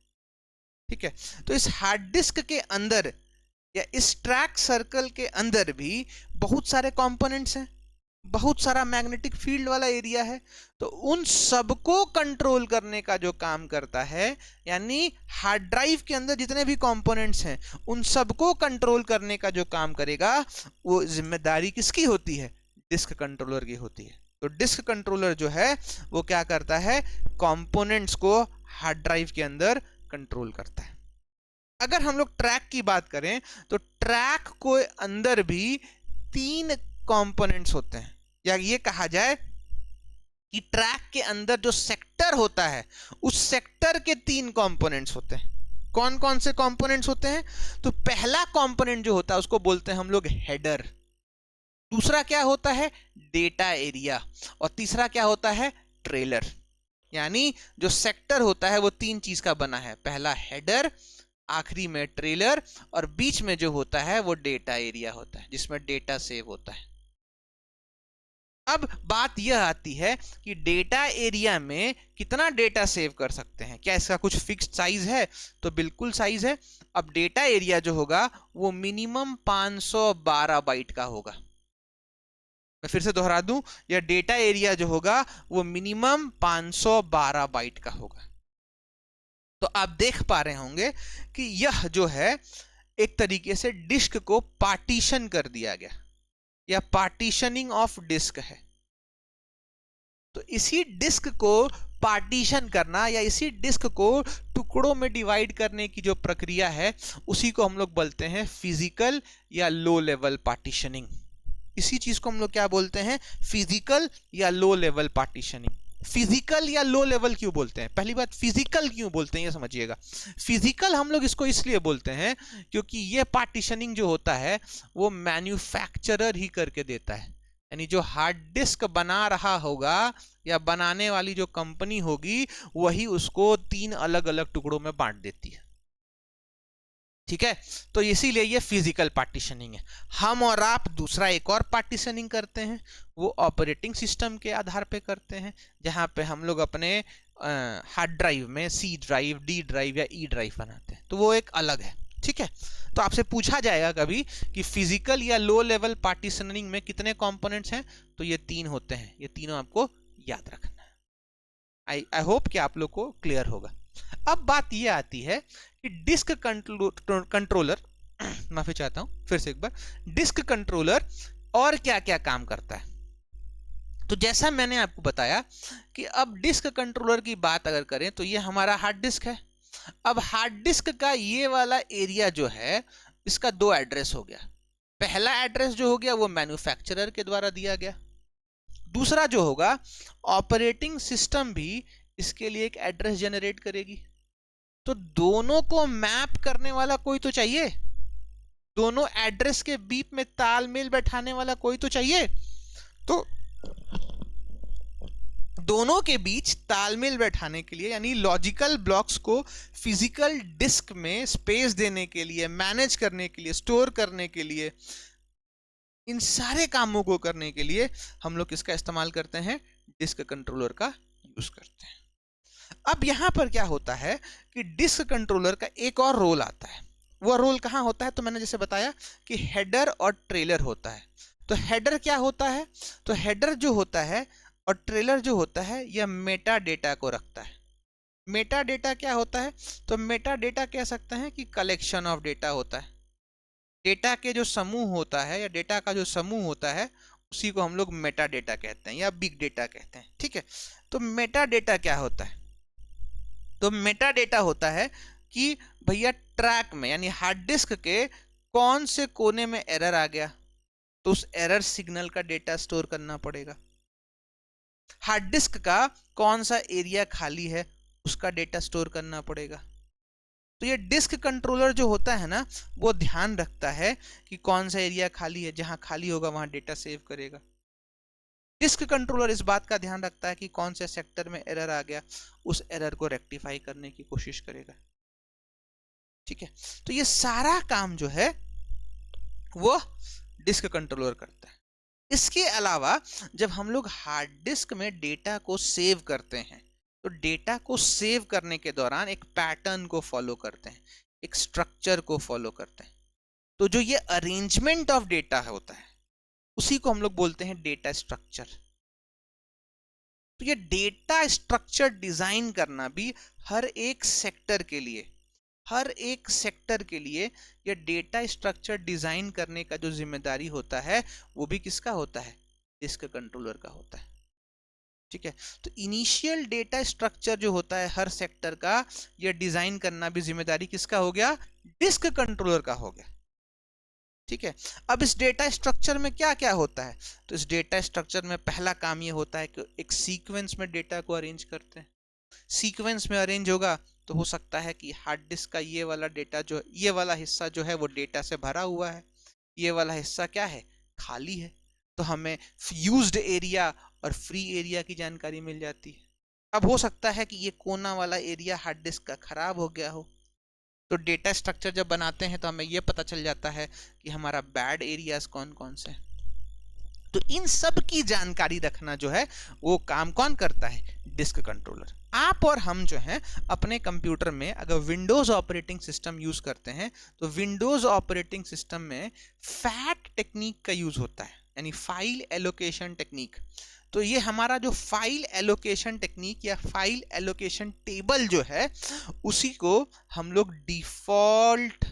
ठीक है। तो इस हार्ड डिस्क के अंदर या इस ट्रैक सर्कल के अंदर भी बहुत सारे कंपोनेंट्स हैं, बहुत सारा मैग्नेटिक फील्ड वाला एरिया है। तो उन सबको कंट्रोल करने का जो काम करता है, यानी हार्ड ड्राइव के अंदर जितने भी कंपोनेंट्स हैं उन सबको कंट्रोल करने का जो काम करेगा, वो जिम्मेदारी किसकी होती है, डिस्क कंट्रोलर की होती है। तो डिस्क कंट्रोलर जो है वो क्या करता है, कंपोनेंट्स को हार्ड ड्राइव के अंदर कंट्रोल करता है। अगर हम लोग ट्रैक की बात करें तो ट्रैक को अंदर भी 3 कंपोनेंट्स होते हैं, या ये कहा जाए कि ट्रैक के अंदर जो सेक्टर होता है उस सेक्टर के 3 कंपोनेंट्स होते हैं। कौन कौन से कंपोनेंट्स होते हैं? तो पहला कंपोनेंट जो होता है उसको बोलते हैं हम लोग हेडर, दूसरा क्या होता है डेटा एरिया, और तीसरा क्या होता है ट्रेलर। यानी जो सेक्टर होता है वो 3 चीज का बना है, पहला हेडर, आखिरी में ट्रेलर, और बीच में जो होता है वो डेटा एरिया होता है जिसमें डेटा सेव होता है। अब बात यह आती है कि डेटा एरिया में कितना डेटा सेव कर सकते हैं, क्या इसका कुछ फिक्स्ड साइज है? तो बिल्कुल साइज है। अब डेटा एरिया जो होगा वो मिनिमम 512 बाइट का होगा। मैं फिर से दोहरा दूं, यह डेटा एरिया जो होगा वो मिनिमम 512 बाइट का होगा। तो आप देख पा रहे होंगे कि यह जो है एक तरीके से डिस्क को पार्टीशन कर दिया गया, या पार्टीशनिंग ऑफ डिस्क है। तो इसी डिस्क को पार्टीशन करना या इसी डिस्क को टुकड़ों में डिवाइड करने की जो प्रक्रिया है उसी को हम लोग बोलते हैं फिजिकल या लो लेवल पार्टीशनिंग। इसी चीज को हम लोग क्या बोलते हैं? फिजिकल या लो लेवल पार्टीशनिंग। फिजिकल या लो लेवल क्यों बोलते हैं? पहली बात, फिजिकल क्यों बोलते हैं ये समझिएगा। फिजिकल हम लोग इसको इसलिए बोलते हैं क्योंकि ये पार्टीशनिंग जो होता है वो मैन्युफैक्चरर ही करके देता है। यानी जो हार्ड डिस्क बना रहा होगा या बनाने वाली जो कंपनी होगी वही उसको 3 अलग अलग टुकड़ों में बांट देती है। ठीक है, तो इसीलिए ये फिजिकल पार्टीशनिंग है। हम और आप दूसरा एक और पार्टीशनिंग करते हैं, वो ऑपरेटिंग सिस्टम के आधार पे करते हैं, जहां पे हम लोग अपने हार्ड ड्राइव में सी ड्राइव, डी ड्राइव या ई ड्राइव बनाते हैं, तो वो एक अलग है। ठीक है, तो आपसे पूछा जाएगा कभी कि फिजिकल या लो लेवल पार्टीशनिंग में कितने कंपोनेंट्स हैं, तो ये 3 होते हैं। ये तीनों आपको याद रखना है। आई होप कि आप लोग को क्लियर होगा। अब बात ये आती है कि डिस्क कंट्रोलर माफी चाहता हूं फिर से एक बार, डिस्क कंट्रोलर और क्या क्या काम करता है। तो जैसा मैंने आपको बताया कि अब डिस्क कंट्रोलर की बात अगर करें तो ये हमारा हार्ड डिस्क है। अब हार्ड डिस्क का ये वाला एरिया जो है इसका 2 एड्रेस हो गया। पहला एड्रेस जो हो गया वो मैन्युफैक्चरर के द्वारा दिया गया, दूसरा जो होगा ऑपरेटिंग सिस्टम भी इसके लिए एक एड्रेस जनरेट करेगी। तो दोनों को मैप करने वाला कोई तो चाहिए, दोनों एड्रेस के बीच में तालमेल बैठाने वाला कोई तो चाहिए। तो दोनों के बीच तालमेल बैठाने के लिए, यानी लॉजिकल ब्लॉक्स को फिजिकल डिस्क में स्पेस देने के लिए, मैनेज करने के लिए, स्टोर करने के लिए, इन सारे कामों को करने के लिए हम लोग किसका इस्तेमाल करते हैं? डिस्क कंट्रोलर का यूज करते हैं। अब यहां पर क्या होता है कि डिस्क कंट्रोलर का एक और रोल आता है। वो रोल कहां होता है? तो मैंने जैसे बताया कि हेडर और ट्रेलर होता है। तो हेडर क्या होता है? तो हेडर जो होता है और ट्रेलर जो होता है यह मेटा डेटा को रखता है। मेटा डेटा क्या होता है? तो मेटा डेटा कह सकते हैं कि कलेक्शन ऑफ डेटा होता है। डेटा के जो समूह होता है या डेटा का जो समूह होता है उसी को हम लोग मेटा डेटा कहते हैं या बिग डेटा कहते हैं। ठीक है, तो मेटा डेटा क्या होता है? तो मेटा डेटा होता है कि भैया ट्रैक में यानी हार्ड डिस्क के कौन से कोने में एरर आ गया, तो उस एरर सिग्नल का डेटा स्टोर करना पड़ेगा। हार्ड डिस्क का कौन सा एरिया खाली है उसका डेटा स्टोर करना पड़ेगा। तो ये डिस्क कंट्रोलर जो होता है ना वो ध्यान रखता है कि कौन सा एरिया खाली है, जहां खाली होगा वहां डेटा सेव करेगा। डिस्क कंट्रोलर इस बात का ध्यान रखता है कि कौन से सेक्टर में एरर आ गया, उस एरर को रेक्टिफाई करने की कोशिश करेगा। ठीक है, तो ये सारा काम जो है वो डिस्क कंट्रोलर करता है। इसके अलावा जब हम लोग हार्ड डिस्क में डेटा को सेव करते हैं तो डेटा को सेव करने के दौरान एक पैटर्न को फॉलो करते हैं, एक स्ट्रक्चर को फॉलो करते हैं। तो जो ये अरेंजमेंट ऑफ डेटा होता है उसी को हम लोग बोलते हैं डेटा स्ट्रक्चर। तो ये डेटा स्ट्रक्चर डिजाइन करना भी हर एक सेक्टर के लिए, हर एक सेक्टर के लिए ये डेटा स्ट्रक्चर डिजाइन करने का जो जिम्मेदारी होता है वो भी किसका होता है? डिस्क कंट्रोलर का होता है। ठीक है, तो इनिशियल डेटा स्ट्रक्चर जो होता है हर सेक्टर का ये डिजाइन करना भी जिम्मेदारी किसका हो गया? डिस्क कंट्रोलर का हो गया। ठीक है। अब इस डेटा स्ट्रक्चर में क्या क्या होता है, तो इस डेटा स्ट्रक्चर में पहला काम ये होता है कि एक सीक्वेंस में डेटा को अरेंज करते हैं। सीक्वेंस में अरेंज होगा तो हो सकता है कि हार्ड डिस्क का ये वाला डेटा जो ये वाला हिस्सा जो है वो डेटा से भरा हुआ है, ये वाला हिस्सा क्या है, खाली है। तो हमें यूज्ड एरिया और फ्री एरिया की जानकारी मिल जाती है। अब हो सकता है कि ये कोना वाला एरिया हार्ड डिस्क का खराब हो गया हो, तो डेटा स्ट्रक्चर जब बनाते हैं तो हमें यह पता चल जाता है कि हमारा बैड एरियाज कौन कौन से। तो इन सब की जानकारी रखना जो है वो काम कौन करता है, डिस्क कंट्रोलर। आप और हम जो है अपने कंप्यूटर में अगर विंडोज ऑपरेटिंग सिस्टम यूज करते हैं तो विंडोज ऑपरेटिंग सिस्टम में फैट टेक्निक का यूज होता है, यानी फाइल एलोकेशन टेक्निक। तो ये हमारा जो फाइल एलोकेशन टेक्निक या फाइल एलोकेशन टेबल जो है उसी को हम लोग डिफॉल्ट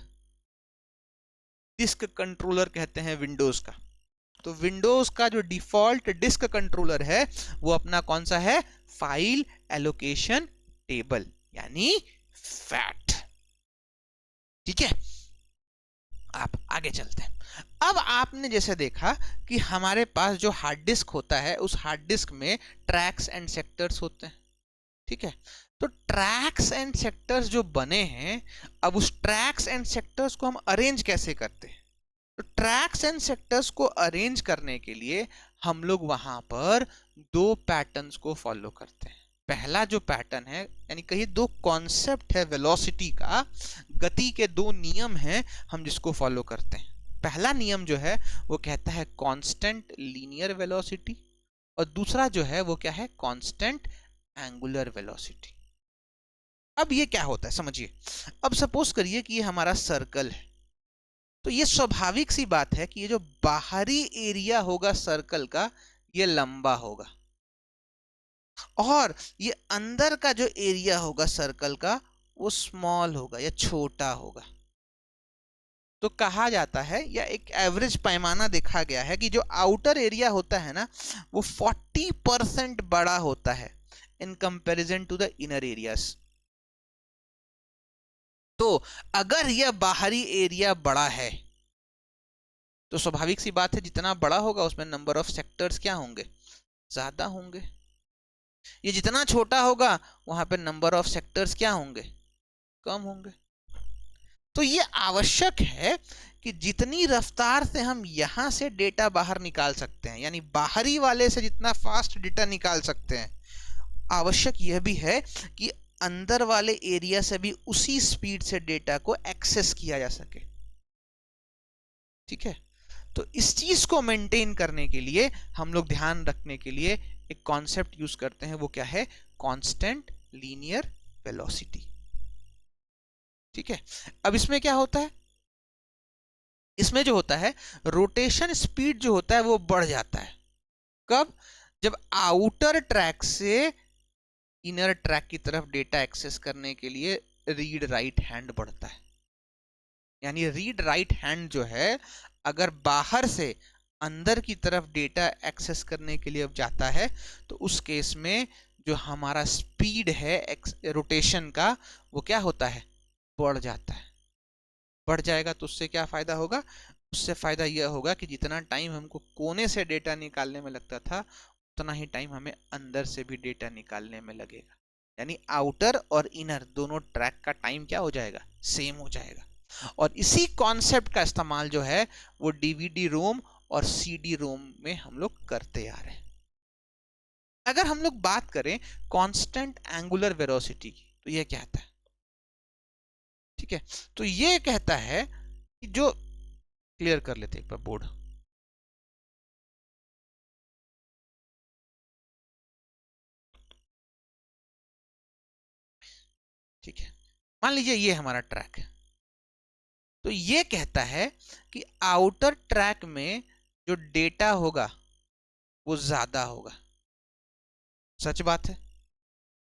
डिस्क कंट्रोलर कहते हैं विंडोज का। तो विंडोज का जो डिफॉल्ट डिस्क कंट्रोलर है वो अपना कौन सा है, फाइल एलोकेशन टेबल यानी फैट। ठीक है, आप आगे चलते हैं। अब आपने जैसे देखा कि हमारे पास जो हार्ड डिस्क होता है उस हार्ड डिस्क में ट्रैक्स एंड सेक्टर्स होते हैं। ठीक है, तो ट्रैक्स एंड सेक्टर्स जो बने हैं, अब उस ट्रैक्स एंड सेक्टर्स को हम अरेंज कैसे करते हैं। तो ट्रैक्स एंड सेक्टर्स को अरेंज करने के लिए हम लोग वहां पर दो पैटर्न्स को फॉलो करते हैं। पहला जो पैटर्न है, यानी कहिए दो कॉन्सेप्ट है वेलोसिटी का, गति के दो नियम हैं हम जिसको फॉलो करते हैं। पहला नियम जो है वो कहता है कांस्टेंट लीनियर वेलोसिटी, और दूसरा जो है वो क्या है, कांस्टेंट एंगुलर वेलोसिटी। अब ये क्या होता है समझिए। अब सपोज करिए कि ये हमारा सर्कल है, तो ये स्वाभाविक सी बात है कि ये जो बाहरी एरिया होगा सर्कल का ये लंबा होगा, और ये अंदर का जो एरिया होगा सर्कल का वो स्मॉल होगा या छोटा होगा। तो कहा जाता है या एक एवरेज पैमाना देखा गया है कि जो आउटर एरिया होता है ना वो 40% बड़ा होता है in comparison to the inner areas. तो अगर यह बाहरी एरिया बड़ा है तो स्वाभाविक सी बात है जितना बड़ा होगा उसमें नंबर ऑफ सेक्टर्स क्या होंगे, ज्यादा होंगे। ये जितना छोटा होगा वहां पे नंबर ऑफ सेक्टर्स क्या होंगे, कम होंगे। तो ये आवश्यक है कि जितनी रफ्तार से हम यहां से डेटा बाहर निकाल सकते हैं, यानी बाहरी वाले से जितना फास्ट डेटा निकाल सकते हैं, आवश्यक यह भी है कि अंदर वाले एरिया से भी उसी स्पीड से डेटा को एक्सेस किया जा सके। ठीक है, तो इस चीज को मेंटेन करने के लिए हम लोग ध्यान रखने के लिए एक कॉन्सेप्ट यूज करते हैं, वो क्या है, कांस्टेंट लीनियर वेलोसिटी। ठीक है, अब इसमें क्या होता है, इसमें जो होता है रोटेशन स्पीड जो होता है वो बढ़ जाता है। कब, जब आउटर ट्रैक से इनर ट्रैक की तरफ डेटा एक्सेस करने के लिए रीड राइट हैंड बढ़ता है। यानी रीड राइट हैंड जो है अगर बाहर से अंदर की तरफ डेटा एक्सेस करने के लिए अब जाता है तो उस केस में जो हमारा स्पीड है रोटेशन का वो क्या होता है, बढ़ जाता है। बढ़ जाएगा तो उससे क्या फायदा होगा, उससे फायदा यह होगा कि जितना टाइम हमको कोने से डेटा निकालने में लगता था उतना ही टाइम हमें अंदर से भी डेटा निकालने में लगेगा। यानी आउटर और इनर दोनों ट्रैक का टाइम क्या हो जाएगा, सेम हो जाएगा। और इसी कॉन्सेप्ट का इस्तेमाल जो है वो डीवीडी रोम और सीडी रोम में हम लोग करते आ रहे हैं। अगर हम लोग बात करें कांस्टेंट एंगुलर वेलोसिटी की तो ये क्या आता है। ठीक है, तो ये कहता है कि जो, क्लियर कर लेते एक बार बोर्ड। ठीक है, मान लीजिए ये हमारा ट्रैक है, तो ये कहता है कि आउटर ट्रैक में जो डेटा होगा वो ज्यादा होगा, सच बात है,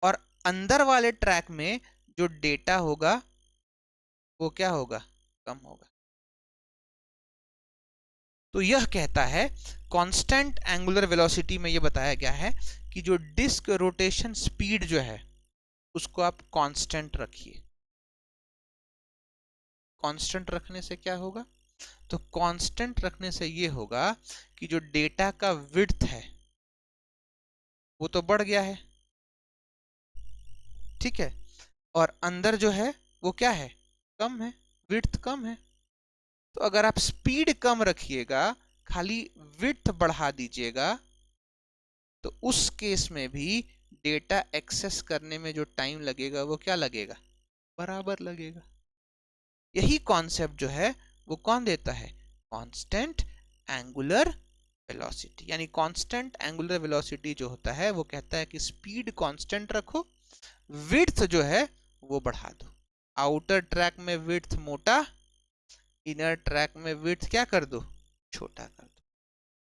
और अंदर वाले ट्रैक में जो डेटा होगा वो क्या होगा, कम होगा। तो यह कहता है कांस्टेंट एंगुलर वेलोसिटी में ये बताया गया है कि जो डिस्क रोटेशन स्पीड जो है उसको आप कांस्टेंट रखिए। कांस्टेंट रखने से क्या होगा, तो कांस्टेंट रखने से ये होगा कि जो डेटा का विड्थ है वो तो बढ़ गया है, ठीक है, और अंदर जो है वो क्या है, कम है, विड्थ कम है। तो अगर आप स्पीड कम रखिएगा, खाली विड्थ बढ़ा दीजिएगा, तो उस केस में भी डेटा एक्सेस करने में जो टाइम लगेगा वो क्या लगेगा, बराबर लगेगा। यही कॉन्सेप्ट जो है वो कौन देता है, कांस्टेंट एंगुलर वेलोसिटी। यानी कांस्टेंट एंगुलर वेलोसिटी जो होता है वो कहता है कि स्पीड कांस्टेंट रखो, विड्थ जो है वो बढ़ा दो। आउटर ट्रैक में विड्थ मोटा, इनर ट्रैक में विड्थ क्या कर दो, छोटा कर दो।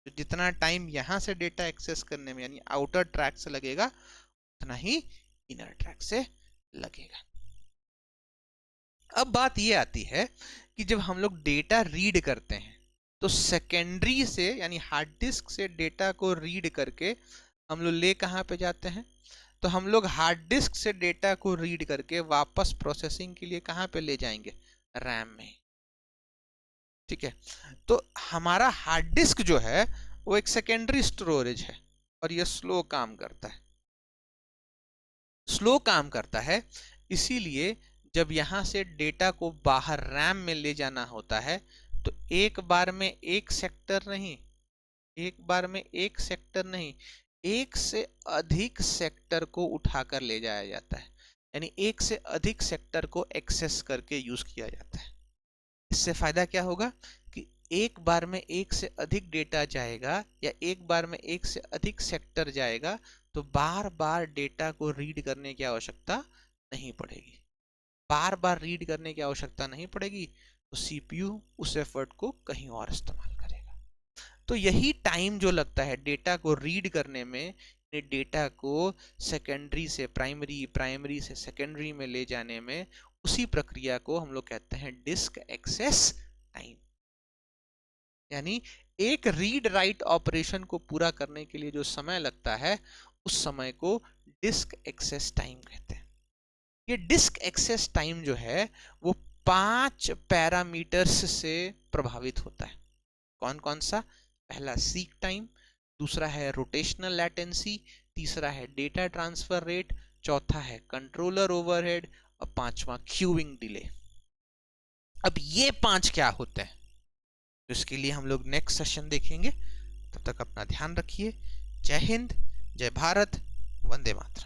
तो जितना टाइम यहां से डेटा एक्सेस करने में यानी आउटर ट्रैक से लगेगा, उतना ही इनर ट्रैक से लगेगा। अब बात ये आती है कि जब हम लोग डेटा रीड करते हैं तो सेकेंडरी से यानी हार्ड डिस्क से डेटा को रीड करके हम लोग ले कहां पे जाते हैं, तो हम लोग हार्ड डिस्क से डेटा को रीड करके वापस प्रोसेसिंग के लिए कहां पे ले जाएंगे, रैम में, ठीक है। तो हमारा हार्ड डिस्क जो है वो एक सेकेंडरी स्टोरेज है और ये स्लो काम करता है, स्लो काम करता है। इसीलिए जब यहां से डेटा को बाहर रैम में ले जाना होता है तो एक बार में एक सेक्टर नहीं, एक बार में एक सेक्टर नहीं, एक से अधिक सेक्टर को उठाकर ले जाया जाता है, यानी एक से अधिक सेक्टर को एक्सेस करके यूज किया जाता है। इससे फायदा क्या होगा कि एक बार में एक से अधिक डेटा जाएगा या एक बार में एक से अधिक सेक्टर जाएगा तो बार बार डेटा को रीड करने की आवश्यकता नहीं पड़ेगी, बार बार रीड करने की आवश्यकता नहीं पड़ेगी, तो सीपीयू उस एफर्ट को कहीं और इस्तेमाल करेगा। तो यही टाइम जो लगता है डेटा को रीड करने में, डेटा को सेकेंडरी से प्राइमरी, प्राइमरी से सेकेंडरी में ले जाने में, उसी प्रक्रिया को हम लोग कहते हैं डिस्क एक्सेस टाइम। यानी एक रीड राइट ऑपरेशन को पूरा करने के लिए जो समय लगता है उस समय को डिस्क एक्सेस टाइम कहते हैं। ये डिस्क एक्सेस टाइम जो है वो 5 पैरामीटर्स से प्रभावित होता है। कौन कौन सा, पहला सीक टाइम, दूसरा है रोटेशनल लैटेंसी, तीसरा है डेटा ट्रांसफर रेट, चौथा है कंट्रोलर ओवरहेड और पांचवा क्यूइंग डिले। अब ये 5 क्या होते हैं, तो इसके लिए हम लोग नेक्स्ट सेशन देखेंगे। तब तक अपना ध्यान रखिए। जय हिंद, जय भारत, वंदे मातरम।